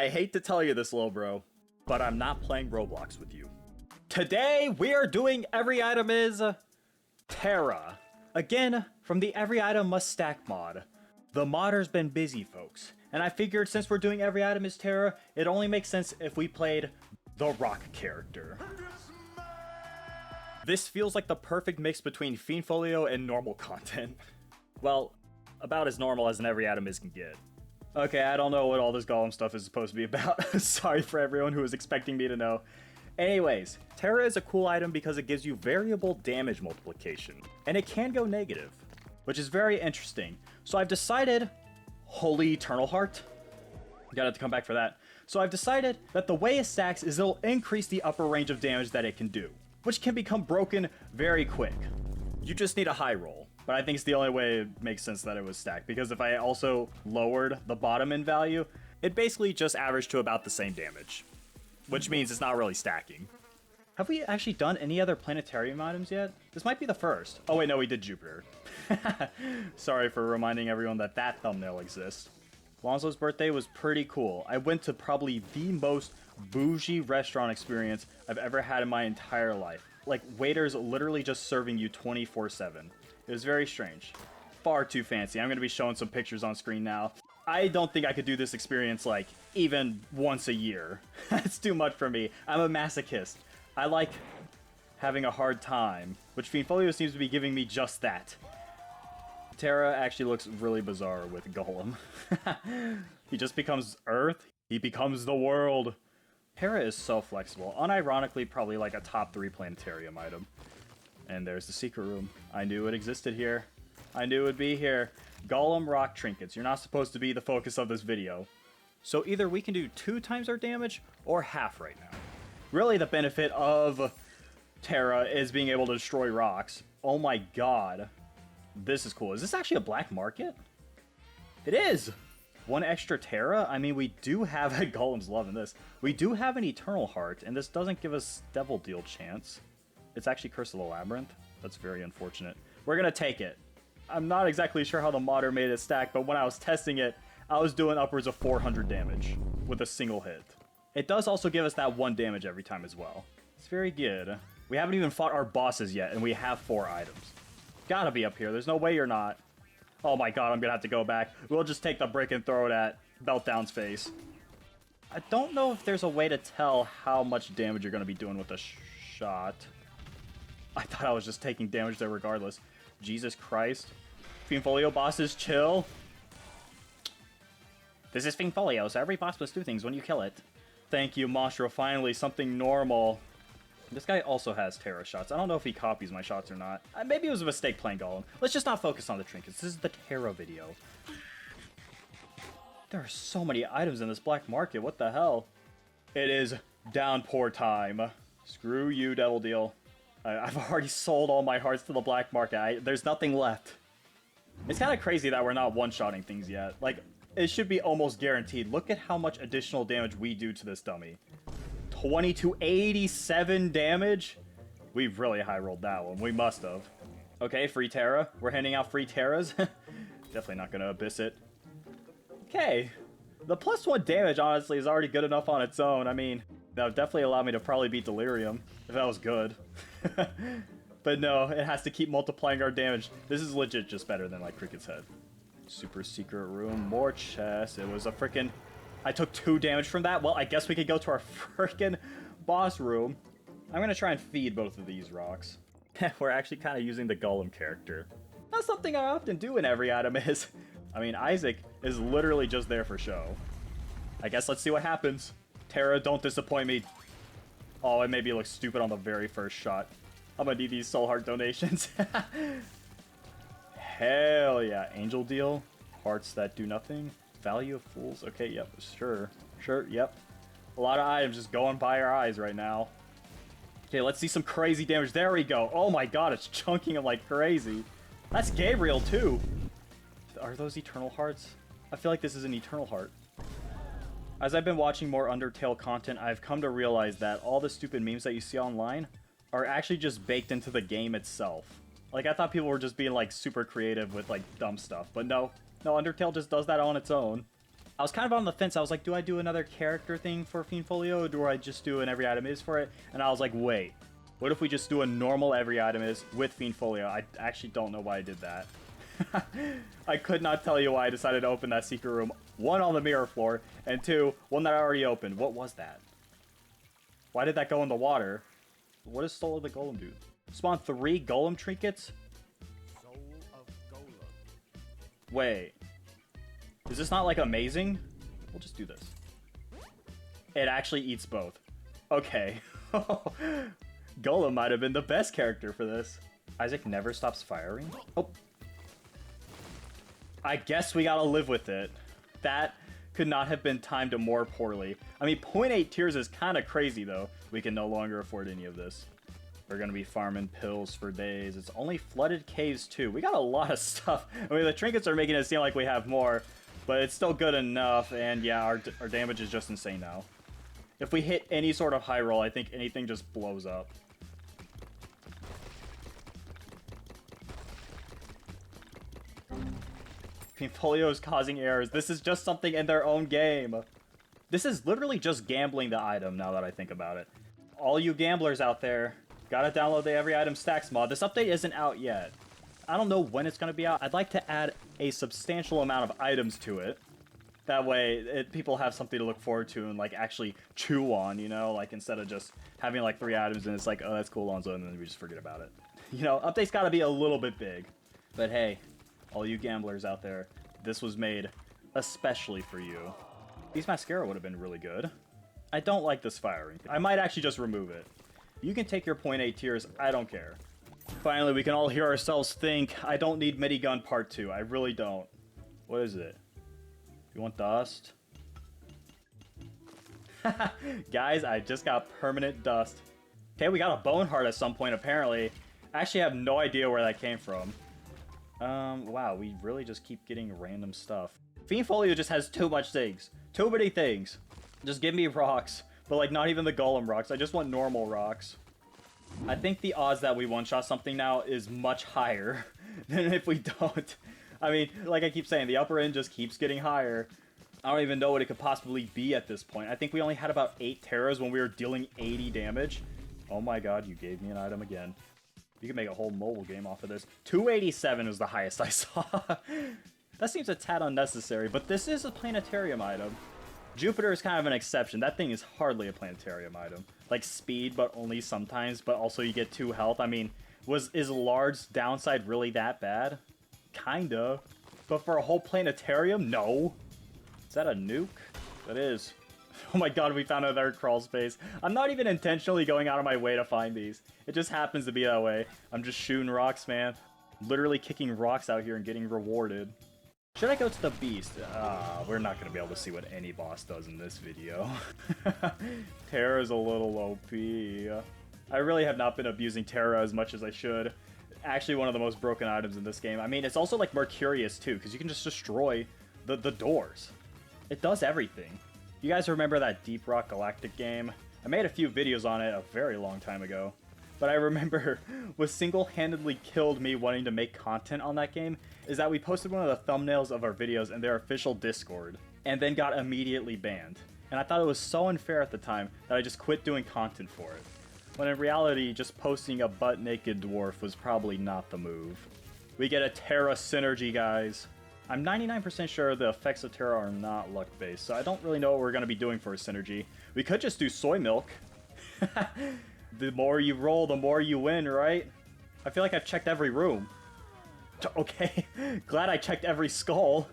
I hate to tell you this, little bro, but I'm not playing Roblox with you. Today, we are doing Every Item is Terra. Again, from the Every Item Must Stack mod. The modder's been busy, folks, and I figured since we're doing Every Item is Terra, it only makes sense if we played the rock character. This feels like the perfect mix between Fiendfolio and normal content. Well, about as normal as an Every Item is can get. Okay, I don't know what all this golem stuff is supposed to be about. Sorry for everyone who was expecting me to know. Anyways, Terra is a cool item because it gives you variable damage multiplication, and it can go negative, which is very interesting. So I've decided, Holy Eternal Heart, gotta have to come back for that. So I've decided that the way it stacks is it'll increase the upper range of damage that it can do, which can become broken very quick. You just need a high roll, but I think it's the only way it makes sense that it was stacked, because if I also lowered the bottom end value, it basically just averaged to about the same damage, which means it's not really stacking. Have we actually done any other planetarium items yet? This might be the first. Oh wait, no, we did Jupiter. Sorry for reminding everyone that that thumbnail exists. Lonslo's birthday was pretty cool. I went to probably the most bougie restaurant experience I've ever had in my entire life. Like, waiters literally just serving you 24/7. It was very strange. Far too fancy. I'm going to be showing some pictures on screen now. I don't think I could do this experience, like, even once a year. That's too much for me. I'm a masochist. I like having a hard time, which Fiendfolio seems to be giving me just that. Terra actually looks really bizarre with Golem. He just becomes Earth. He becomes the world. Terra is so flexible. Unironically, probably like a top 3 planetarium item. And there's the secret room. I knew it existed here. I knew it would be here. Golem rock trinkets. You're not supposed to be the focus of this video. So either we can do 2 times our damage or half right now. Really, the benefit of Terra is being able to destroy rocks. Oh my god. This is cool. Is this actually a black market? It is! 1 extra Terra? I mean, we do have a Golem's Love in this. We do have an Eternal Heart, and this doesn't give us Devil Deal chance. It's actually Curse of the Labyrinth. That's very unfortunate. We're gonna take it. I'm not exactly sure how the modder made it stack, but when I was testing it, I was doing upwards of 400 damage with a single hit. It does also give us that 1 damage every time as well. It's very good. We haven't even fought our bosses yet, and we have 4 items. Gotta be up here. There's no way you're not. Oh my god, I'm gonna have to go back. We'll just take the brick and throw it at Meltdown's face. I don't know if there's a way to tell how much damage you're gonna be doing with a shot. I thought I was just taking damage there regardless. Jesus Christ. Fiendfolio bosses, chill. This is Fiendfolio, so every boss must do things when you kill it. Thank you, Monstro. Finally, something normal. This guy also has Terra shots. I don't know if he copies my shots or not. Maybe it was a mistake playing Golem. Let's just not focus on the trinkets. This is the Terra video. There are so many items in this black market. What the hell? It is downpour time. Screw you, Devil Deal. I've already sold all my hearts to the black market. There's nothing left. It's kind of crazy that we're not one-shotting things yet. Like, it should be almost guaranteed. Look at how much additional damage we do to this dummy. 20 to 87 damage? We've really high-rolled that one. We must have. Okay, free Terra. We're handing out free Terras. Definitely not gonna abyss it. Okay. The +1 damage, honestly, is already good enough on its own. I mean, that would definitely allow me to probably beat Delirium, if that was good. But no, it has to keep multiplying our damage. This is legit just better than, like, Cricket's Head. Super secret room, more chests. It was a frickin'... I took 2 damage from that. Well, I guess we could go to our frickin' boss room. I'm gonna try and feed both of these rocks. We're actually kind of using the Golem character. Not something I often do in Every Item is. I mean, Isaac is literally just there for show. I guess let's see what happens. Terra, don't disappoint me. Oh, it made me look stupid on the very first shot. I'm gonna need these soul heart donations. Hell yeah. Angel Deal. Hearts that do nothing. Value of Fools. Okay, yep, sure. Sure, yep. A lot of items just going by our eyes right now. Okay, let's see some crazy damage. There we go. Oh my god, it's chunking him like crazy. That's Gabriel, too. Are those Eternal Hearts? I feel like this is an Eternal Heart. As I've been watching more Undertale content, I've come to realize that all the stupid memes that you see online are actually just baked into the game itself. Like, I thought people were just being, like, super creative with, like, dumb stuff, but no. No, Undertale just does that on its own. I was kind of on the fence. I was like, do I do another character thing for Fiendfolio, or do I just do an every item is for it? And I was like, wait, what if we just do a normal every item is with Fiendfolio? I actually don't know why I did that. I could not tell you why I decided to open that secret room. One, on the mirror floor, and two, one that I already opened. What was that? Why did that go in the water? What does Soul of the Golem do? Spawn 3 Golem trinkets? Soul of Golem. Wait. Is this not, like, amazing? We'll just do this. It actually eats both. Okay. Golem might have been the best character for this. Isaac never stops firing? Oh. I guess we gotta live with it. That could not have been timed more poorly. I mean, 0.8 tiers is kind of crazy, though. We can no longer afford any of this. We're gonna be farming pills for days. It's only flooded caves, too. We got a lot of stuff. I mean, the trinkets are making it seem like we have more, but it's still good enough, and yeah, our damage is just insane now. If we hit any sort of high roll, I think anything just blows up. Fiendfolio is causing errors. This is just something in their own game. This is literally just gambling the item, now that I think about it. All you gamblers out there, gotta download the Every Item Stacks mod. This update isn't out yet. I don't know when it's gonna be out. I'd like to add a substantial amount of items to it. That way, people have something to look forward to and, like, actually chew on, you know? Like, instead of just having, like, 3 items and it's like, oh, that's cool, Lonslo, and then we just forget about it. You know, updates gotta be a little bit big. But hey, all you gamblers out there, this was made especially for you. These mascara would have been really good. I don't like this firing. I might actually just remove it. You can take your 0.8 tiers, I don't care. Finally, we can all hear ourselves think, I don't need minigun part 2. I really don't. What is it? You want dust? Guys, I just got permanent dust. Okay, we got a bone heart at some point, apparently. I actually have no idea where that came from. Wow, we really just keep getting random stuff. Fiendfolio just has too much things. Too many things. Just give me rocks. But, like, not even the golem rocks. I just want normal rocks. I think the odds that we one-shot something now is much higher than if we don't. I mean, like I keep saying, the upper end just keeps getting higher. I don't even know what it could possibly be at this point. I think we only had about 8 Terras when we were dealing 80 damage. Oh my god, you gave me an item again. You can make a whole mobile game off of this. 287 was the highest I saw. That seems a tad unnecessary, but this is a planetarium item. Jupiter is kind of an exception. That thing is hardly a planetarium item. Like speed, but only sometimes, but also you get 2 health. I mean, is Lard's downside really that bad? Kinda. But for a whole planetarium? No. Is that a nuke? That is. Oh my god, we found another crawl space. I'm not even intentionally going out of my way to find these. It just happens to be that way. I'm just shooting rocks, man. Literally kicking rocks out here and getting rewarded. Should I go to the beast? We're not going to be able to see what any boss does in this video. Terra is a little OP. I really have not been abusing Terra as much as I should. Actually, one of the most broken items in this game. I mean, it's also like Mercurius too, because you can just destroy the doors. It does everything. You guys remember that Deep Rock Galactic game? I made a few videos on it a very long time ago. But I remember what single-handedly killed me wanting to make content on that game is that we posted one of the thumbnails of our videos in their official Discord, and then got immediately banned. And I thought it was so unfair at the time that I just quit doing content for it. When in reality, just posting a butt-naked dwarf was probably not the move. We get a Terra synergy, guys. I'm 99% sure the effects of Terra are not luck-based, so I don't really know what we're going to be doing for a synergy. We could just do soy milk. The more you roll, the more you win, right? I feel like I've checked every room. Okay, glad I checked every skull.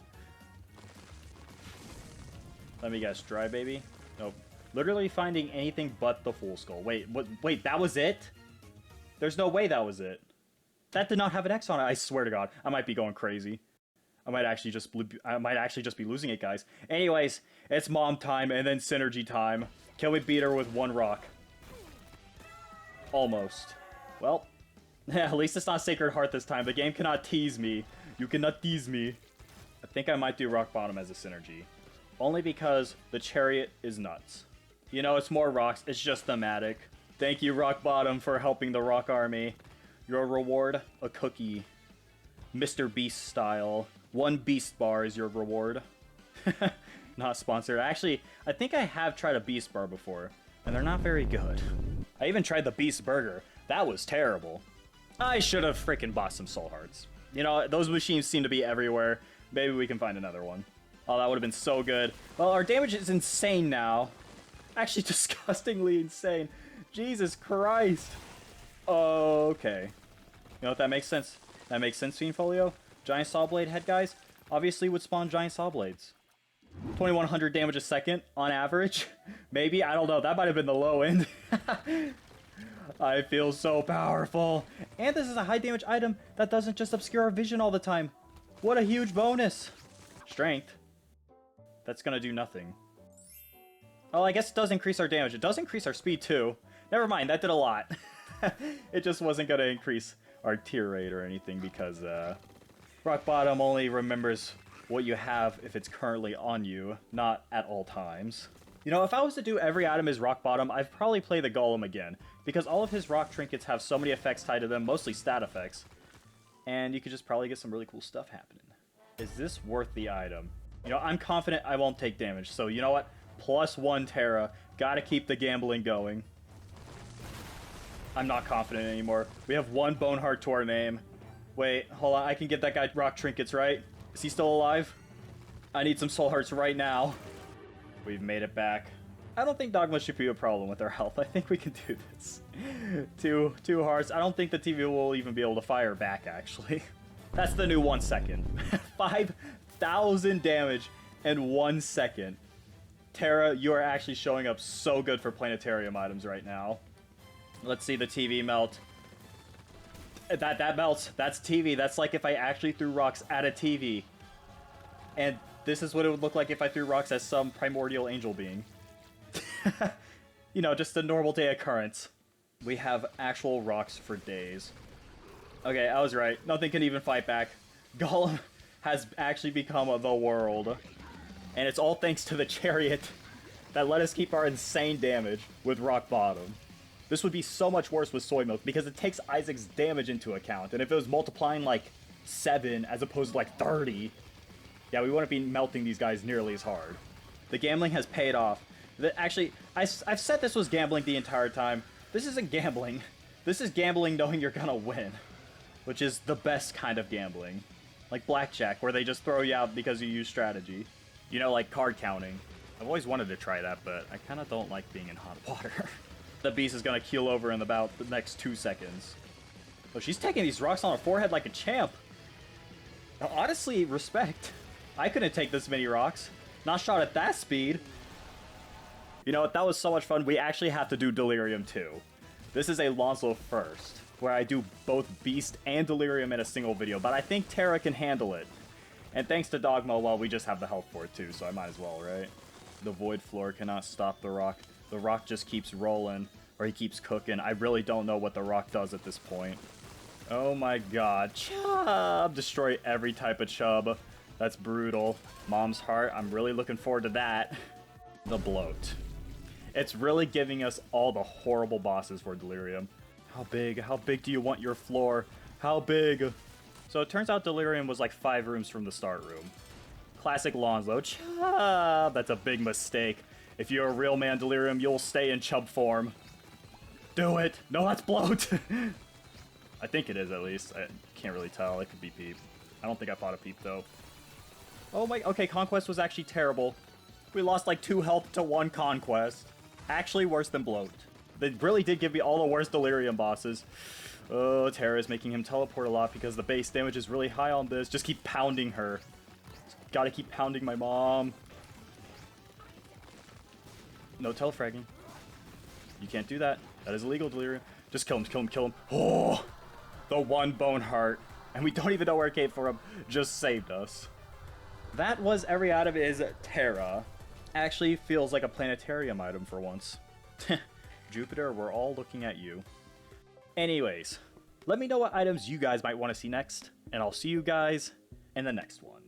Let me guess, dry baby? Nope. Literally finding anything but the full skull. Wait, what? Wait, that was it? There's no way that was it. That did not have an X on it. I swear to God, I might be going crazy. I might actually just be losing it, guys. Anyways, it's mom time and then synergy time. Can we beat her with 1 rock? Almost. Well, at least it's not Sacred Heart this time. The game cannot tease me. You cannot tease me. I think I might do Rock Bottom as a synergy. Only because the Chariot is nuts. You know, it's more rocks. It's just thematic. Thank you, Rock Bottom, for helping the Rock Army. Your reward, a cookie. Mr. Beast style. 1 Beast bar is your reward. Not sponsored. Actually, I think I have tried a Beast Bar before, and they're not very good. I even tried the Beast Burger. That was terrible. I should have freaking bought some Soul Hearts. You know, those machines seem to be everywhere. Maybe we can find another one. Oh, that would have been so good. Well, our damage is insane now. Actually, disgustingly insane. Jesus Christ. Okay. You know what, that makes sense. That makes sense, Fiendfolio. Giant Saw Blade head guys obviously would spawn Giant Saw Blades. 2100 damage a second on average. Maybe, I don't know. That might have been the low end. I feel so powerful. And this is a high damage item that doesn't just obscure our vision all the time. What a huge bonus. Strength. That's gonna do nothing. Oh, I guess it does increase our damage. It does increase our speed too. Never mind, that did a lot. It just wasn't gonna increase our tier rate or anything because Rock Bottom only remembers what you have if it's currently on you, not at all times. You know, if I was to do every item as Rock Bottom, I'd probably play the Golem again, because all of his rock trinkets have so many effects tied to them, mostly stat effects, and you could just probably get some really cool stuff happening. Is this worth the item? You know, I'm confident I won't take damage, so you know what? +1 Terra, gotta keep the gambling going. I'm not confident anymore. We have 1 Bone Heart to our name. Wait, hold on, I can get that guy rock trinkets, right? Is he still alive? I need some soul hearts right now. We've made it back. I don't think Dogma should be a problem with our health. I think we can do this. Two hearts. I don't think the TV will even be able to fire back, actually. That's the new 1 second. 5,000 damage in 1 second. Terra, you are actually showing up so good for planetarium items right now. Let's see the TV melt. That melts. That's TV. That's like if I actually threw rocks at a TV. And this is what it would look like if I threw rocks at some primordial angel being. You know, just a normal day occurrence. We have actual rocks for days. Okay, I was right. Nothing can even fight back. Golem has actually become the world. And it's all thanks to the chariot that let us keep our insane damage with Rock Bottom. This would be so much worse with Soy Milk because it takes Isaac's damage into account. And if it was multiplying like 7 as opposed to like 30, yeah, we wouldn't be melting these guys nearly as hard. The gambling has paid off. Actually, I've said this was gambling the entire time. This isn't gambling. This is gambling knowing you're gonna win, which is the best kind of gambling. Like blackjack, where they just throw you out because you use strategy. You know, like card counting. I've always wanted to try that, but I kind of don't like being in hot water. The beast is gonna keel over in about the next 2 seconds. Oh, she's taking these rocks on her forehead like a champ. Now, honestly, respect. I couldn't take this many rocks. Not shot at that speed. You know what? That was so much fun. We actually have to do Delirium too. This is a Lonslo first, where I do both Beast and Delirium in a single video, but I think Terra can handle it. And thanks to Dogma, well, we just have the health for it too, so I might as well, right? The Void Floor cannot stop the rock. The rock just keeps rolling, or he keeps cooking. I really don't know what the rock does at this point. Oh my god. Chub! Destroy every type of chub. That's brutal. Mom's Heart, I'm really looking forward to that. The Bloat. It's really giving us all the horrible bosses for Delirium. How big? How big do you want your floor? How big? So it turns out Delirium was like 5 rooms from the start room. Classic Lonslo. Chub! That's a big mistake. If you're a real man, Delirium, you'll stay in chub form. Do it! No, that's Bloat! I think it is, at least. I can't really tell. It could be Peep. I don't think I fought a Peep, though. Oh my... Okay, Conquest was actually terrible. We lost like 2 health to 1 Conquest. Actually worse than Bloat. They really did give me all the worst Delirium bosses. Oh, Terra is making him teleport a lot because the base damage is really high on this. Just keep pounding her. Just gotta keep pounding my mom. No telefragging. You can't do that. That is illegal, Delirium. Just kill him, kill him, kill him. Oh! The 1 Bone Heart. And we don't even know where it came from. Just saved us. That was every item is Terra. Actually feels like a planetarium item for once. Jupiter, we're all looking at you. Anyways, let me know what items you guys might want to see next, and I'll see you guys in the next one.